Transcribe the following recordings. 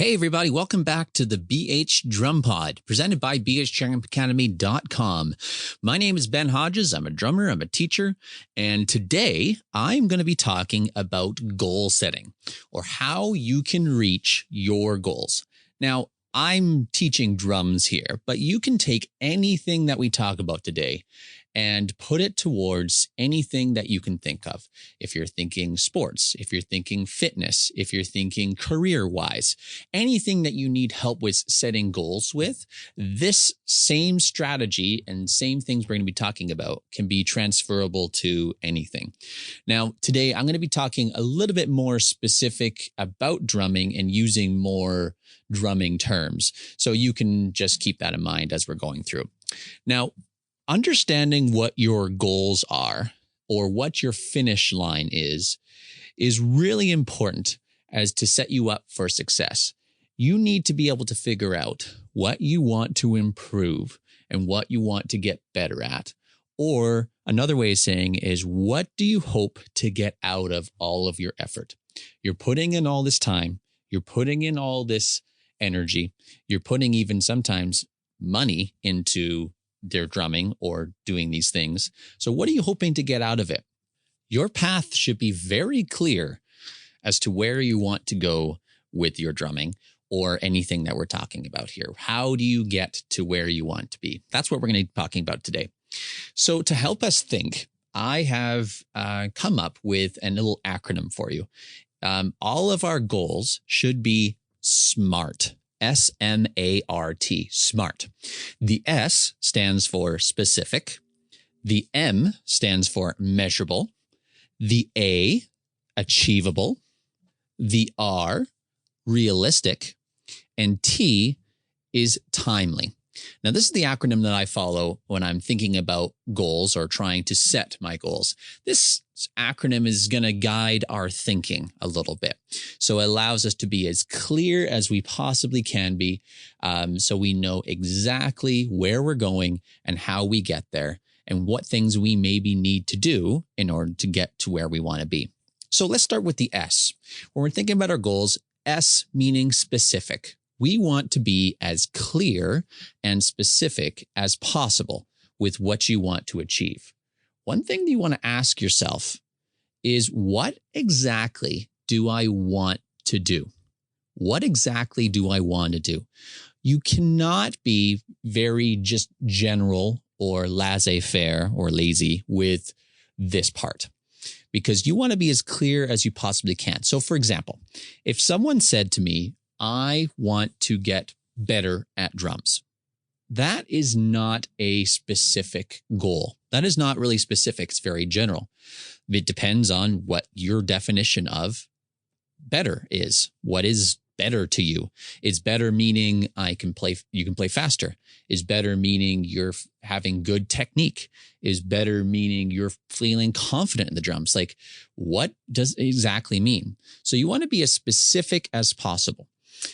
Hey, everybody. Welcome back to the BH Drum Pod, presented by bhdrumacademy.com. My name is Ben Hodges. I'm a drummer. I'm a teacher. And today I'm going to be talking about goal setting, or how you can reach your goals. Now, I'm teaching drums here, but you can take anything that we talk about today and put it towards anything that you can think of. If you're thinking sports, if you're thinking fitness, if you're thinking career-wise, anything that you need help with setting goals with, this same strategy and same things we're going to be talking about can be transferable to anything. Now, today I'm going to be talking a little bit more specific about drumming and using more drumming terms. So you can just keep that in mind as we're going through. Now, understanding what your goals are or what your finish line is really important as to set you up for success. You need to be able to figure out what you want to improve and what you want to get better at. Or another way of saying is, what do you hope to get out of all of your effort? You're putting in all this time. You're putting in all this energy. You're putting even sometimes money into their drumming or doing these things. So what are you hoping to get out of it? Your path should be very clear as to where you want to go with your drumming or anything that we're talking about here. How do you get to where you want to be? That's what we're going to be talking about today. So to help us think, I have come up with a little acronym for you. All of our goals should be SMART. S-M-A-R-T, SMART. The S stands for specific. The M stands for measurable. The A, achievable. The R, realistic. And T is timely. Now, this is the acronym that I follow when I'm thinking about goals or trying to set my goals. This acronym is going to guide our thinking a little bit. So it allows us to be as clear as we possibly can be, so we know exactly where we're going and how we get there and what things we maybe need to do in order to get to where we want to be. So let's start with the S. When we're thinking about our goals, S meaning specific. We want to be as clear and specific as possible with what you want to achieve. One thing that you want to ask yourself is, what exactly do I want to do? What exactly do I want to do? You cannot be very just general or laissez-faire or lazy with this part, because you want to be as clear as you possibly can. So for example, if someone said to me, I want to get better at drums, that is not a specific goal. That is not really specific. It's very general. It depends on what your definition of better is. What is better to you? Is better meaning you can play faster? Is better meaning you're having good technique? Is better meaning you're feeling confident in the drums? Like, what does it exactly mean? So you want to be as specific as possible.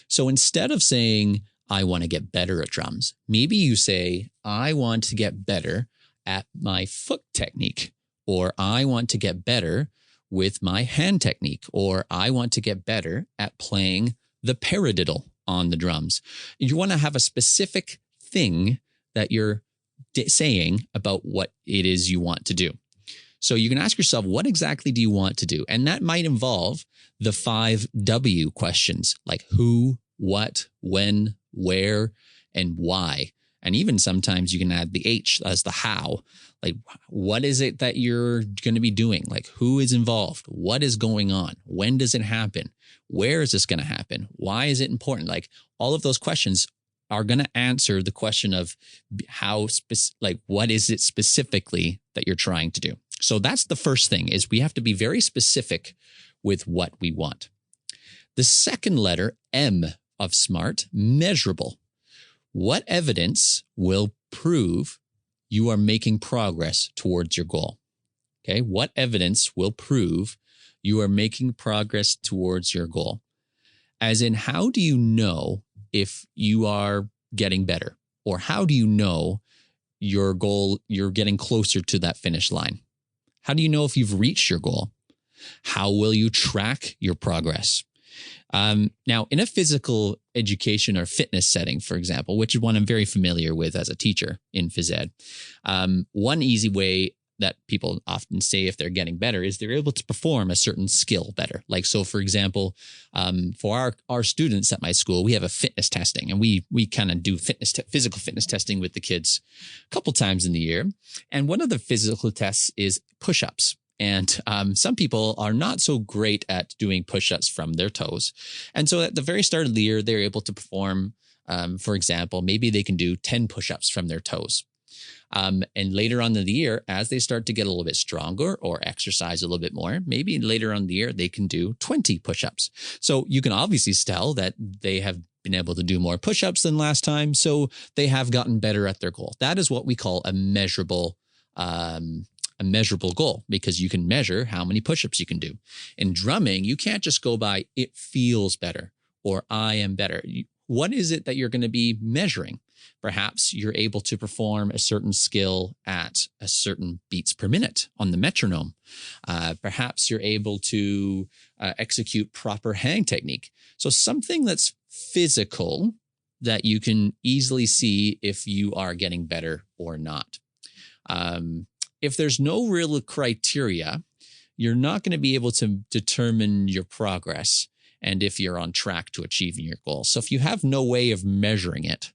So instead of saying, I want to get better at drums, maybe you say, I want to get better at my foot technique, or I want to get better with my hand technique, or I want to get better at playing the paradiddle on the drums. You want to have a specific thing that you're saying about what it is you want to do. So you can ask yourself, what exactly do you want to do? And that might involve the 5 W questions, like who, what, when, where, and why. And even sometimes you can add the H as the how. Like, what is it that you're going to be doing? Like, who is involved? What is going on? When does it happen? Where is this going to happen? Why is it important? Like, all of those questions are going to answer the question of what is it specifically that you're trying to do? So that's the first thing, is we have to be very specific with what we want. The second letter, M of SMART, measurable. What evidence will prove you are making progress towards your goal? Okay, what evidence will prove you are making progress towards your goal? As in, how do you know if you are getting better? Or how do you know your goal, you're getting closer to that finish line? How do you know if you've reached your goal? How will you track your progress? Now, in a physical education or fitness setting, for example, which is one I'm very familiar with as a teacher in phys ed, one easy way that people often say if they're getting better is they're able to perform a certain skill better. Like, so for example, for our students at my school, we have a fitness testing, and we kind of do physical fitness testing with the kids a couple times in the year. And one of the physical tests is push-ups. And some people are not so great at doing push-ups from their toes. And so at the very start of the year, they're able to perform, for example, maybe they can do 10 push-ups from their toes. And later on in the year, as they start to get a little bit stronger or exercise a little bit more, maybe later on in the year, they can do 20 push-ups. So you can obviously tell that they have been able to do more push-ups than last time. So they have gotten better at their goal. That is what we call a measurable goal, because you can measure how many push-ups you can do. In drumming, you can't just go by, it feels better or I am better. What is it that you're going to be measuring? Perhaps you're able to perform a certain skill at a certain beats per minute on the metronome. Perhaps you're able to execute proper hand technique. So something that's physical that you can easily see if you are getting better or not. If there's no real criteria, you're not going to be able to determine your progress and if you're on track to achieving your goal. So if you have no way of measuring it,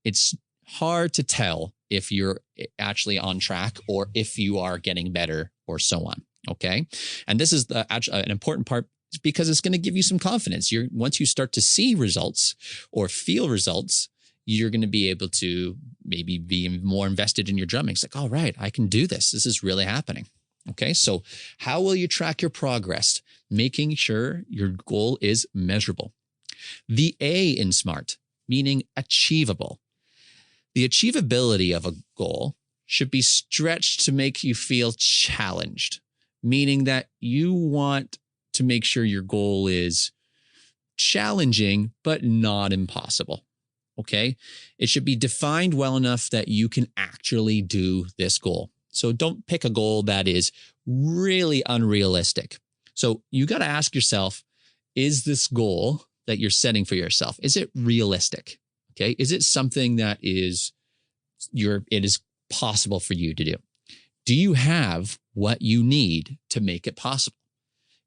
it's hard to tell if you're actually on track or if you are getting better or so on. Okay. And this is an important part because it's going to give you some confidence. Once you start to see results or feel results, you're going to be able to maybe be more invested in your drumming. It's like, all right, I can do this. This is really happening. Okay. So how will you track your progress? Making sure your goal is measurable. The A in SMART, meaning achievable. The achievability of a goal should be stretched to make you feel challenged, meaning that you want to make sure your goal is challenging, but not impossible. Okay. It should be defined well enough that you can actually do this goal. So don't pick a goal that is really unrealistic. So you got to ask yourself, is this goal that you're setting for yourself, is it realistic? Okay. Is it something that it is possible for you to do? Do you have what you need to make it possible?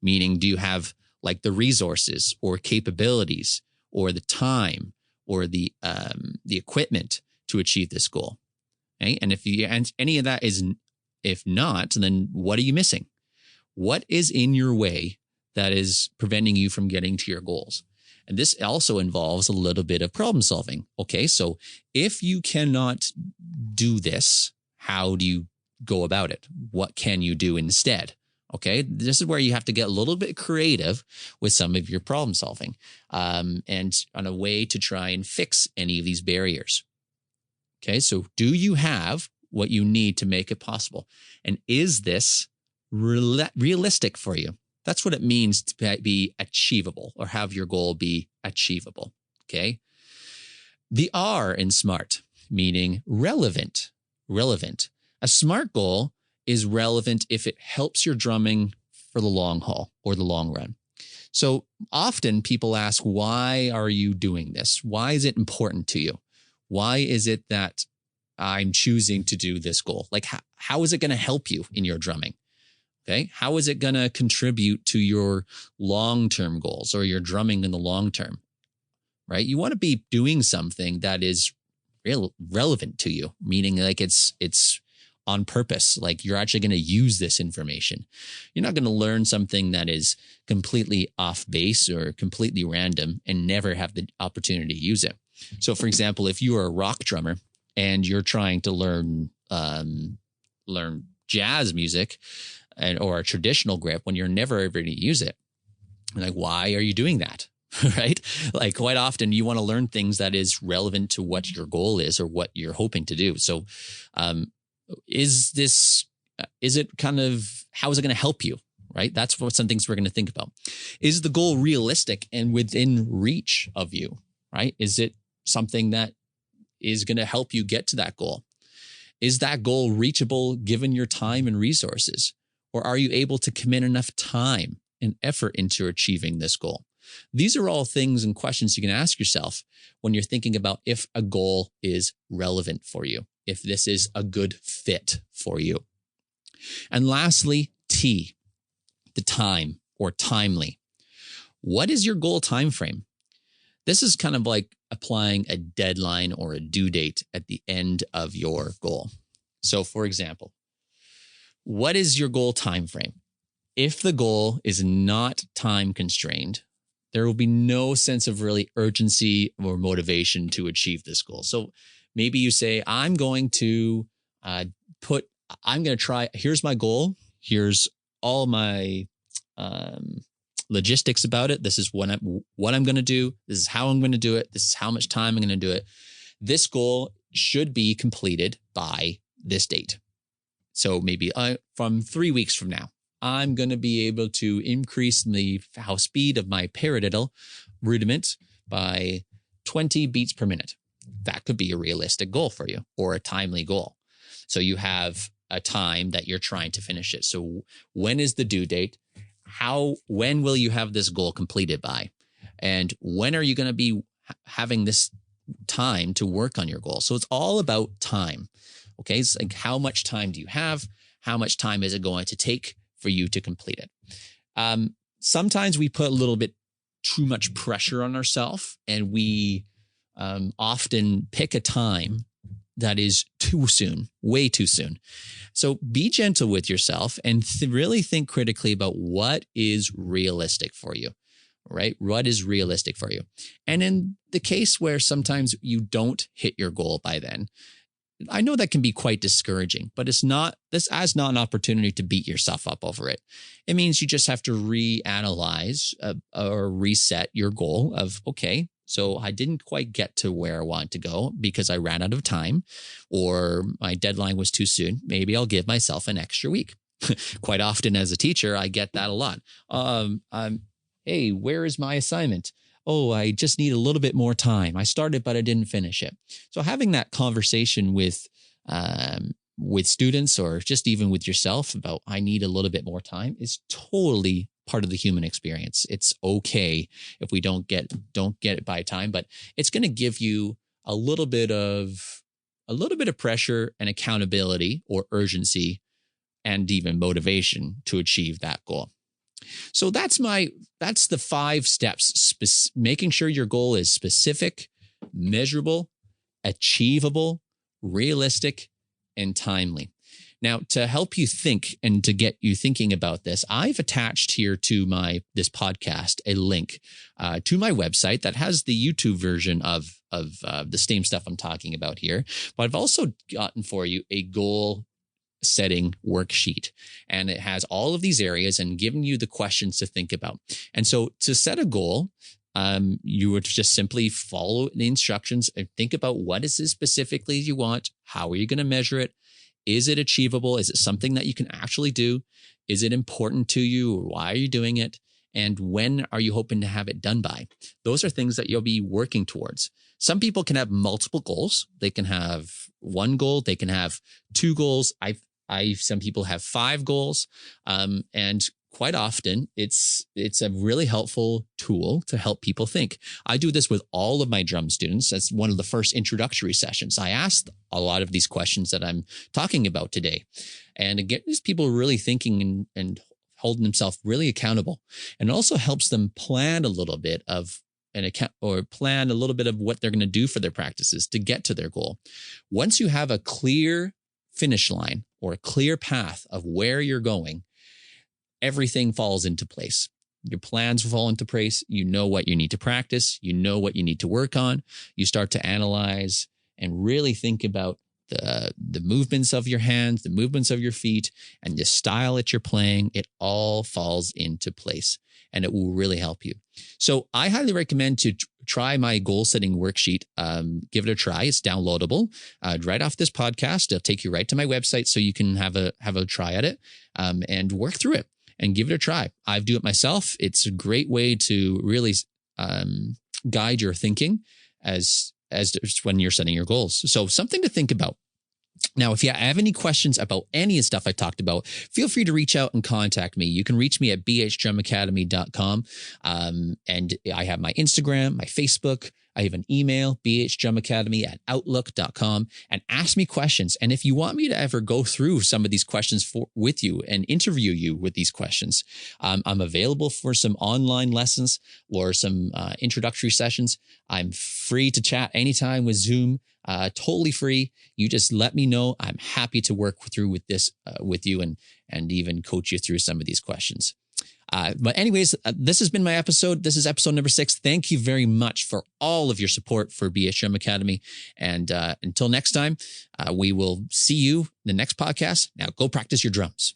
Meaning, do you have like the resources or capabilities or the time or the equipment to achieve this goal? Okay. And if any of that if not, then what are you missing? What is in your way that is preventing you from getting to your goals? And this also involves a little bit of problem solving. Okay. So if you cannot do this, how do you go about it? What can you do instead? Okay. This is where you have to get a little bit creative with some of your problem solving, and on a way to try and fix any of these barriers. Okay. So do you have what you need to make it possible? And is this realistic for you? That's what it means to be achievable or have your goal be achievable. Okay. The R in SMART, meaning relevant. Relevant. A SMART goal is relevant if it helps your drumming for the long haul or the long run. So often people ask, why are you doing this? Why is it important to you? Why is it that I'm choosing to do this goal? Like, how is it going to help you in your drumming? Okay. How is it going to contribute to your long-term goals or your drumming in the long term? Right. You want to be doing something that is relevant to you, meaning like it's on purpose. Like you're actually going to use this information. You're not going to learn something that is completely off base or completely random and never have the opportunity to use it. So for example, if you are a rock drummer and you're trying to learn jazz music or a traditional grip when you're never ever going to use it, like, why are you doing that? Right? Like quite often you want to learn things that is relevant to what your goal is or what you're hoping to do. So, is it kind of, how is it going to help you? Right? That's what some things we're going to think about. Is the goal realistic and within reach of you? Right? Is it something that is going to help you get to that goal? Is that goal reachable given your time and resources? Or are you able to commit enough time and effort into achieving this goal? These are all things and questions you can ask yourself when you're thinking about if a goal is relevant for you, if this is a good fit for you. And lastly, T, the time or timely. What is your goal time frame? This is kind of like applying a deadline or a due date at the end of your goal. So for example, what is your goal time frame? If the goal is not time constrained, there will be no sense of really urgency or motivation to achieve this goal. So maybe you say, I'm going to try, here's my goal. Here's all my logistics about it. This is what I'm going to do. This is how I'm going to do it. This is how much time I'm going to do it. This goal should be completed by this date. So maybe from 3 weeks from now, I'm going to be able to increase the speed of my paradiddle rudiment by 20 beats per minute. That could be a realistic goal for you or a timely goal. So you have a time that you're trying to finish it. So when is the due date? When will you have this goal completed by? And when are you going to be having this time to work on your goal? So it's all about time. Okay. It's like, how much time do you have? How much time is it going to take for you to complete it? Sometimes we put a little bit too much pressure on ourselves, and we often pick a time that is too soon, way too soon. So be gentle with yourself and really think critically about what is realistic for you, right? What is realistic for you? And in the case where sometimes you don't hit your goal by then, I know that can be quite discouraging, but this is not an opportunity to beat yourself up over it. It means you just have to reanalyze or reset your goal of, okay, so I didn't quite get to where I want to go because I ran out of time or my deadline was too soon. Maybe I'll give myself an extra week. Quite often as a teacher, I get that a lot. Hey, where is my assignment? Oh, I just need a little bit more time. I started, but I didn't finish it. So having that conversation with students or just even with yourself about I need a little bit more time is totally part of the human experience. It's okay if we don't get it by time, but it's going to give you a little bit of pressure and accountability or urgency and even motivation to achieve that goal. So that's the 5 steps, making sure your goal is specific, measurable, achievable, realistic, and timely. Now, to help you think and to get you thinking about this, I've attached here to this podcast a link to my website that has the YouTube version of the same stuff I'm talking about here. But I've also gotten for you a goal setting worksheet, and it has all of these areas and giving you the questions to think about. And so to set a goal, you would just simply follow the instructions and think about what is it specifically you want? How are you going to measure it? Is it achievable? Is it something that you can actually do? Is it important to you? Or why are you doing it? And when are you hoping to have it done by? Those are things that you'll be working towards. Some people can have multiple goals. They can have 1 goal. They can have 2 goals. Some people have 5 goals. And quite often it's a really helpful tool to help people think. I do this with all of my drum students. That's one of the first introductory sessions. I asked a lot of these questions that I'm talking about today. And again, these people are really thinking and holding themselves really accountable. And it also helps them plan a little bit of plan a little bit of what they're going to do for their practices to get to their goal. Once you have a clear finish line or a clear path of where you're going, everything falls into place. Your plans fall into place. You know what you need to practice. You know what you need to work on. You start to analyze and really think about the movements of your hands, the movements of your feet, and the style that you're playing. It all falls into place, and it will really help you. So I highly recommend to try my goal setting worksheet. Give it a try. It's downloadable right off this podcast. It'll take you right to my website so you can have a try at it and work through it and give it a try. I do it myself. It's a great way to really guide your thinking as when you're setting your goals. So something to think about. Now, if you have any questions about any of the stuff I talked about, feel free to reach out and contact me. You can reach me at bhdrumacademy.com. And I have my Instagram, my Facebook. I have an email, bhdrumacademy@outlook.com, and ask me questions. And if you want me to ever go through some of these questions with you and interview you with these questions, I'm available for some online lessons or some introductory sessions. I'm free to chat anytime with Zoom. Totally free. You just let me know. I'm happy to work through with this with you and even coach you through some of these questions. But anyways, this has been my episode. This is episode number 6. Thank you very much for all of your support for BH Drum Academy. And until next time, we will see you in the next podcast. Now go practice your drums.